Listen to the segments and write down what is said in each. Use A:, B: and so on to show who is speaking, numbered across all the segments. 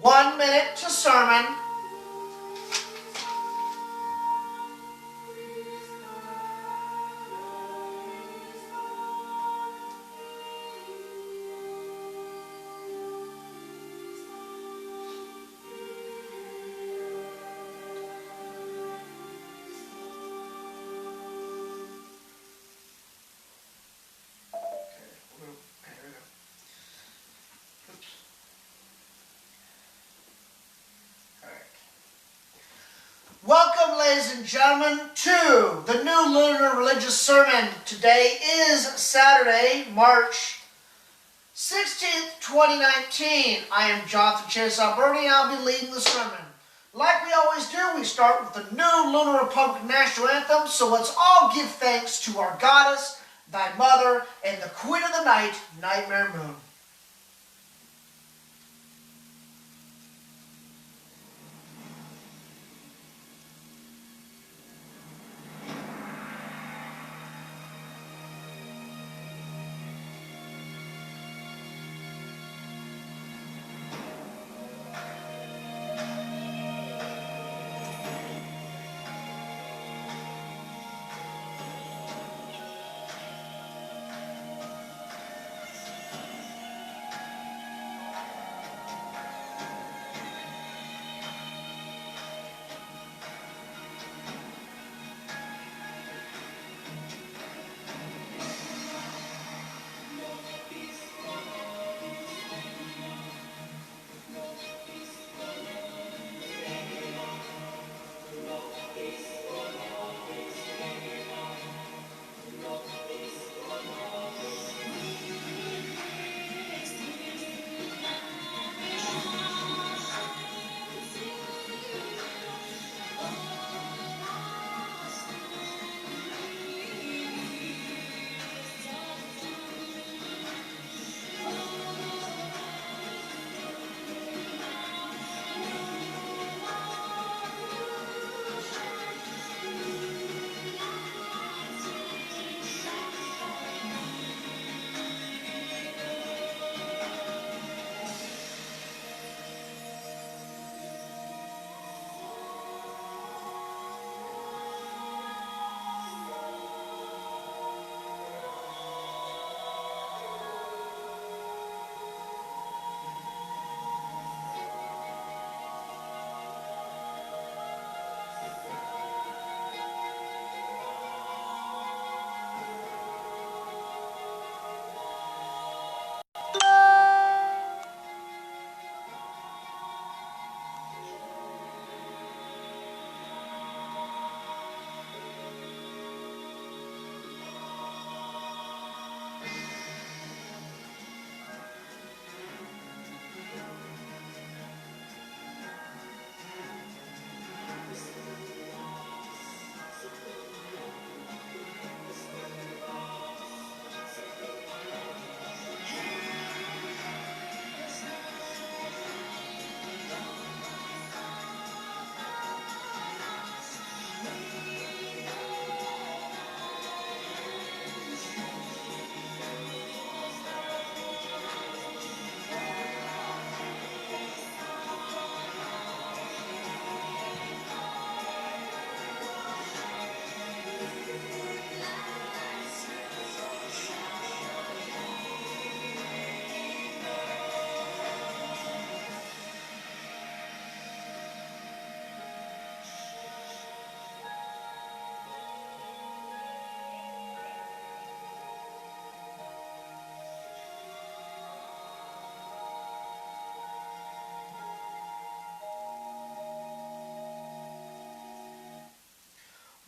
A: 1 minute to sermon. Welcome, ladies and gentlemen, to the New Lunar Religious Sermon. Today is Saturday, March 16th, 2019. I am Jonathan Chase Alberti, and I'll be leading the sermon. Like we always do, we start with the New Lunar Republic National Anthem, so let's all give thanks to our goddess, thy mother, and the queen of the night, Nightmare Moon.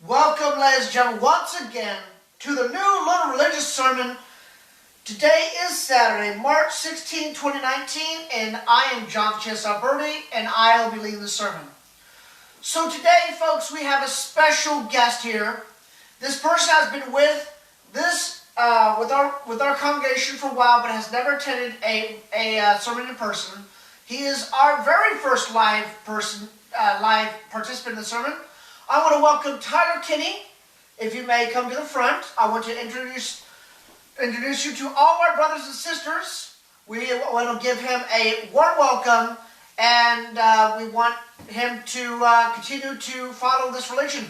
A: Welcome, ladies and gentlemen, once again to the New Lunar Religious Sermon. Today is Saturday, March 16, 2019, and I am Jonathan Chase Alberti, and I will be leading the sermon. So today, folks, we have a special guest here. This person has been with our congregation for a while, but has never attended a sermon in person. He is our very first live participant in the sermon. I want to welcome Tyler Kinney. If you may come to the front, I want to introduce you to all our brothers and sisters. We want to give him a warm welcome and we want him to continue to follow this religion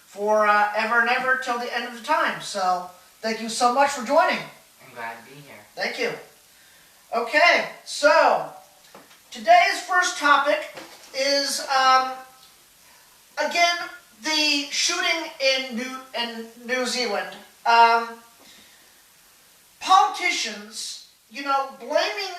A: for ever and ever till the end of the time. So thank you so much for joining.
B: I'm glad to be here.
A: Thank you. Okay, so today's first topic is again the shooting in New Zealand. Politicians, blaming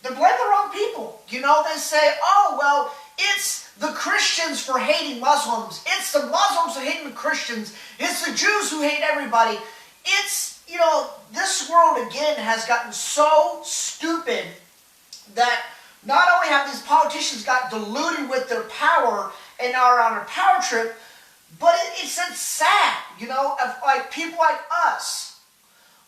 A: they blame the wrong people. They say, oh, well, it's the Christians for hating Muslims. It's the Muslims who hate the Christians. It's the Jews who hate everybody. It's, this world again has gotten so stupid that not only have these politicians got deluded with their power and are on a power trip, but it's sad, of like people like us.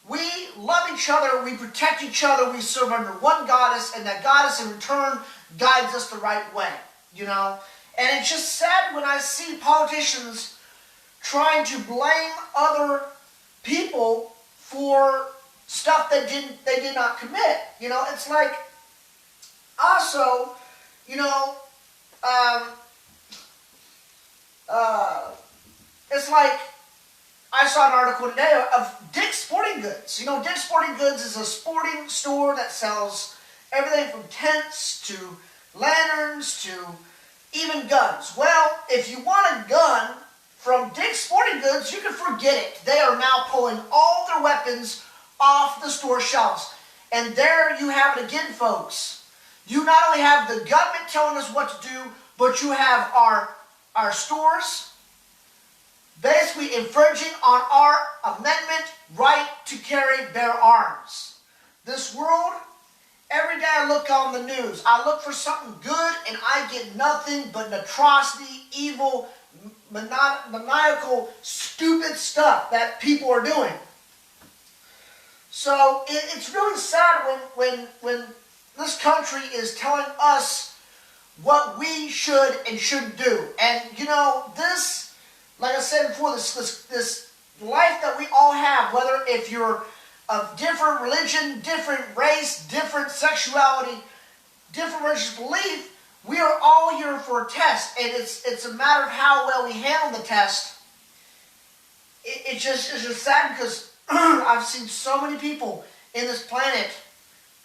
A: We love each other, we protect each other, we serve under one goddess, and that goddess in return guides us the right way, And it's just sad when I see politicians trying to blame other people for stuff they did not commit. It's like, also, it's like, I saw an article today of Dick's Sporting Goods. Dick's Sporting Goods is a sporting store that sells everything from tents to lanterns to even guns. Well, if you want a gun from Dick's Sporting Goods, you can forget it. They are now pulling all their weapons off the store shelves. And there you have it again, folks. You not only have the government telling us what to do, but you have our stores basically infringing on our amendment right to carry bear arms. This world, every day I look on the news, I look for something good and I get nothing but atrocity, evil, maniacal, stupid stuff that people are doing. So it's really sad when this country is telling us what we should and shouldn't do. And this, like I said before, this life that we all have, whether if you're of different religion, different race, different sexuality, different religious belief, we are all here for a test. And it's a matter of how well we handle the test. It's just sad because I've seen so many people in this planet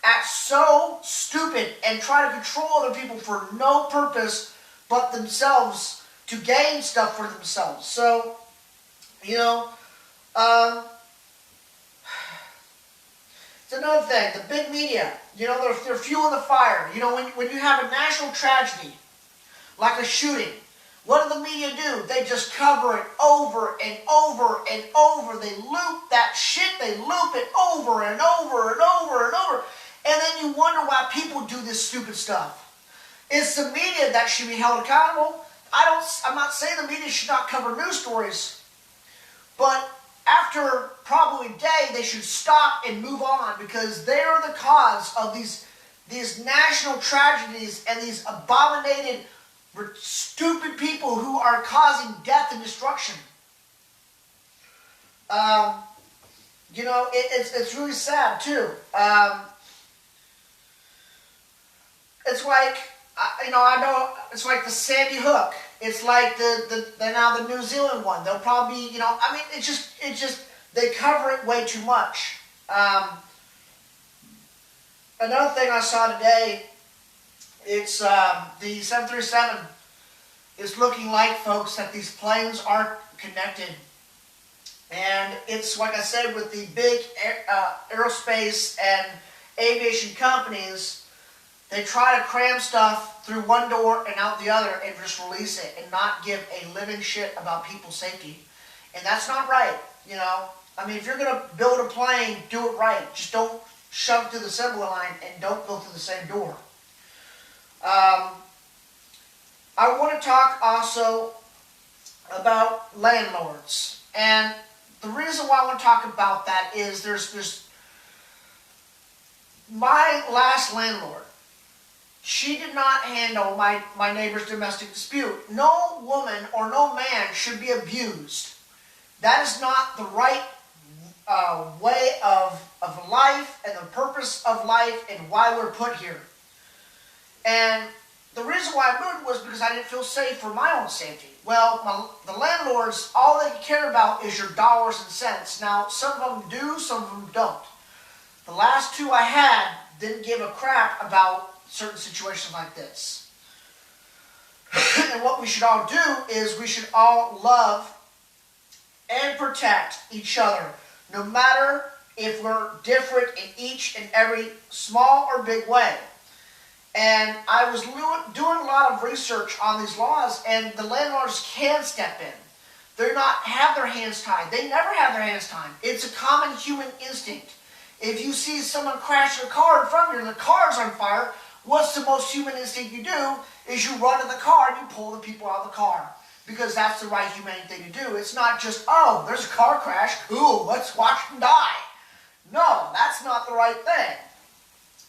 A: act so stupid and try to control other people for no purpose but themselves, to gain stuff for themselves. So, it's another thing, the big media, they're fueling the fire. When you have a national tragedy, like a shooting, what do the media do? They just cover it over and over and over. They loop that shit, they loop it over and over and over and over. And then you wonder why people do this stupid stuff. It's the media that should be held accountable. I'm not saying the media should not cover news stories, but after probably a day, they should stop and move on because they are the cause of these national tragedies and these abominated, stupid people who are causing death and destruction. It's really sad too. It's like, I know it's like the Sandy Hook. It's like now the New Zealand one. They'll probably, it's just they cover it way too much. Another thing I saw today, it's the 737 is looking like, folks, that these planes aren't connected. And it's like I said, with the big aerospace and aviation companies, they try to cram stuff through one door and out the other and just release it and not give a living shit about people's safety. And that's not right, if you're going to build a plane, do it right. Just don't shove it through the assembly line and don't go through the same door. I want to talk also about landlords. And the reason why I want to talk about that is there's my last landlord. She did not handle my neighbor's domestic dispute. No woman or no man should be abused. That is not the right way of life and the purpose of life and why we're put here. And the reason why I moved was because I didn't feel safe for my own safety. Well, the landlords, all they care about is your dollars and cents. Now, some of them do, some of them don't. The last two I had didn't give a crap about certain situations like this. And what we should all do is we should all love and protect each other, no matter if we're different in each and every small or big way. And I was doing a lot of research on these laws, and the landlords can step in. They're not have their hands tied. They never have their hands tied. It's a common human instinct. If you see someone crash their car in front of you and the car's on fire, what's the most human instinct you do is you run to the car and you pull the people out of the car. Because that's the right humane thing to do. It's not just, oh, there's a car crash, cool, let's watch them die. No, that's not the right thing.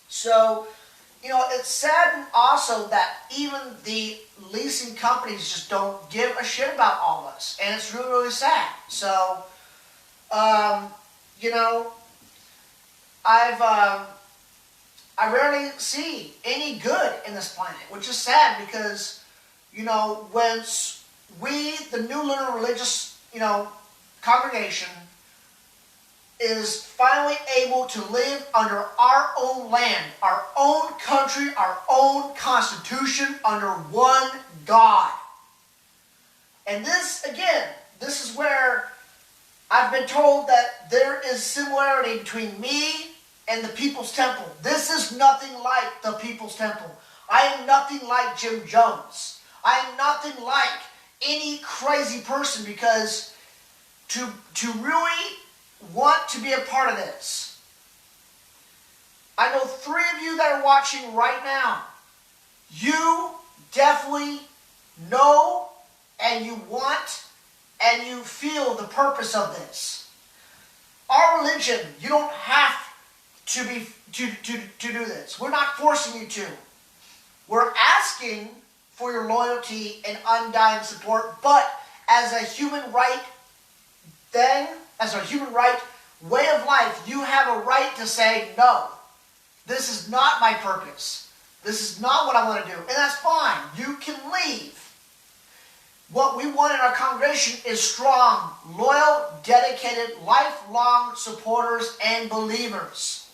A: So, it's sad also that even the leasing companies just don't give a shit about all of us. And it's really, really sad. So, I rarely see any good in this planet, which is sad because, when we, the New Lunar Religious, congregation, is finally able to live under our own land, our own country, our own constitution, under one God. And this, again, this is where I've been told that there is similarity between me and the People's Temple. This is nothing like the People's Temple. I am nothing like Jim Jones. I am nothing like any crazy person, because to really want to be a part of this, I know 3 of you that are watching right now, you definitely know and you want and you feel the purpose of this. Our religion, you don't have to do this. We're not forcing you to. We're asking for your loyalty and undying support, but as a human right thing, as a human right way of life, you have a right to say, no, this is not my purpose. This is not what I want to do. And that's fine. You can leave. What we want in our congregation is strong, loyal, dedicated, lifelong supporters and believers.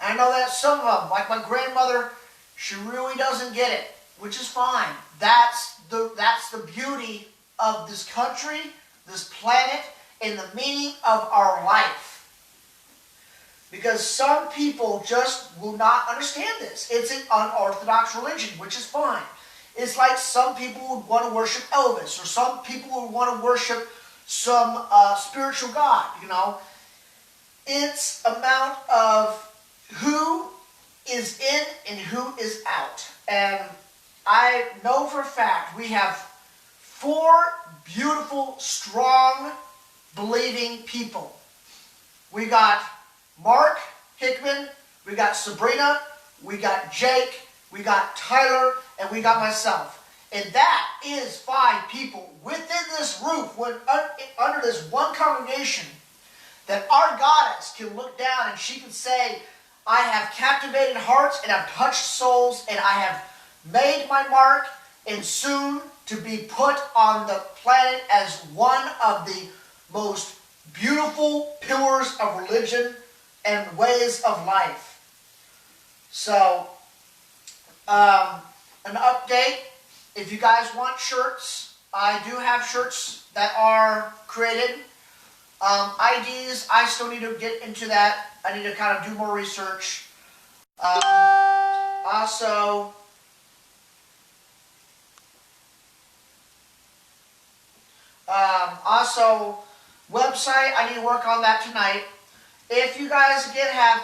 A: And I know that some of them, like my grandmother, she really doesn't get it, which is fine. That's the beauty of this country, this planet, and the meaning of our life. Because some people just will not understand this. It's an unorthodox religion, which is fine. It's like some people would want to worship Elvis, or some people would want to worship some spiritual God, It's amount of who is in and who is out. And I know for a fact we have 4 beautiful, strong, believing people. We got Mark Hickman, we got Sabrina, we got Jake, we got Tyler, and we got myself. And that is 5 people within this roof, under this one congregation, that our goddess can look down and she can say, I have captivated hearts and I've touched souls and I have made my mark, and soon to be put on the planet as one of the most beautiful pillars of religion and ways of life. So, an update, if you guys want shirts, I do have shirts that are created. IDs, I still need to get into that. I need to kind of do more research. Also, website, I need to work on that tonight. If you guys again have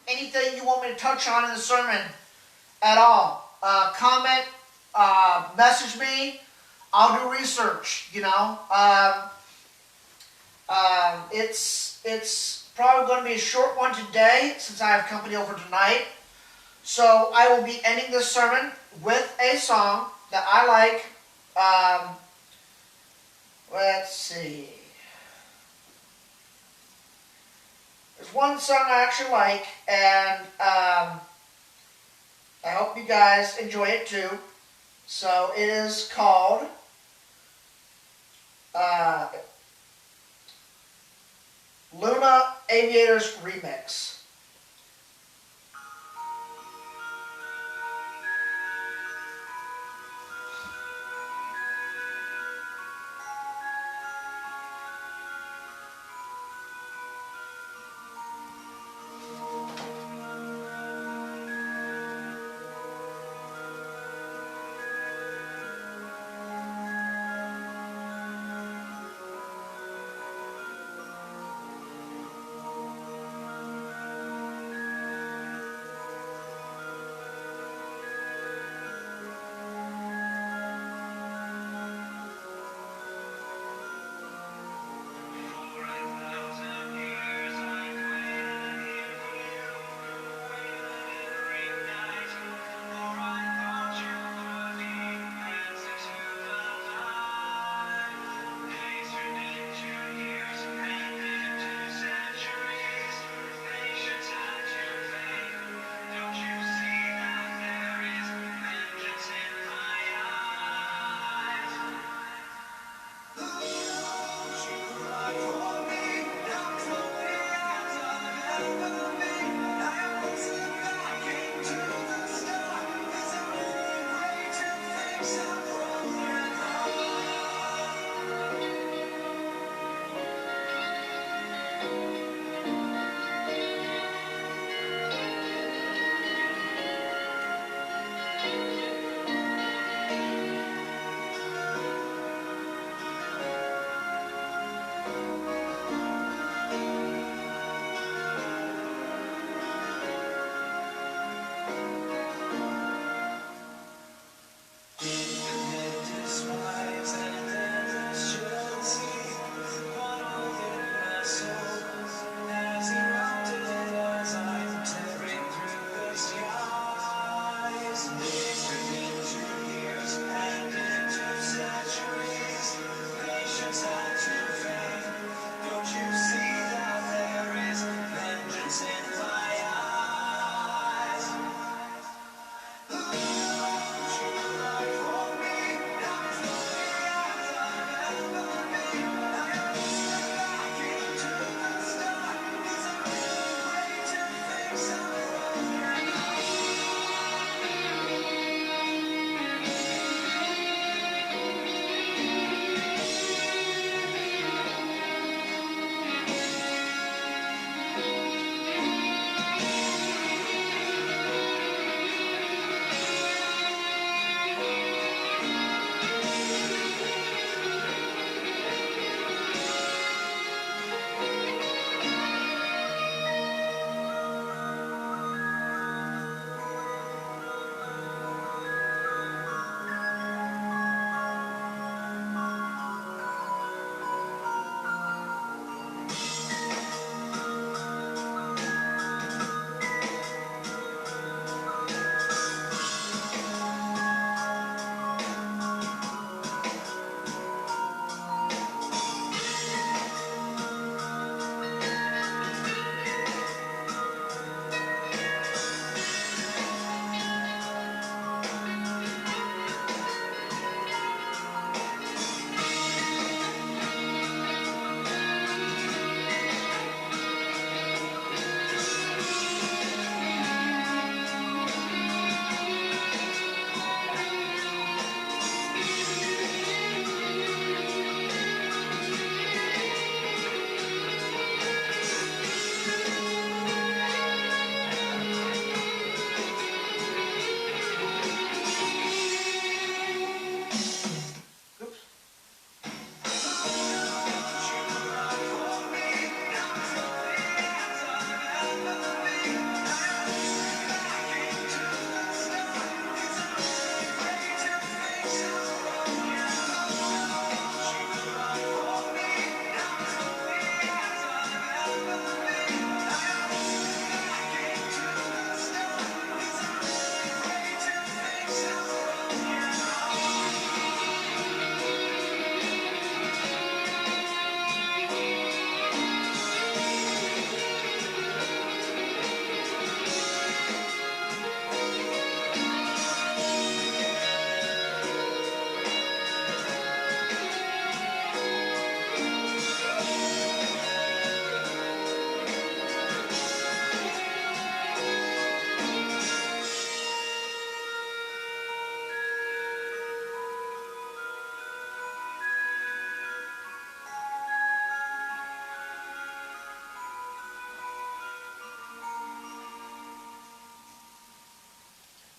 A: anything you want me to touch on in the sermon at all, comment, message me. I'll do research. It's probably going to be a short one today since I have company over tonight. So I will be ending this sermon with a song that I like. Let's see. There's one song I actually like, and I hope you guys enjoy it too. So it is called uh, Luna Aviators Remix.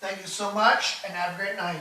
A: Thank you so much, and have a great night.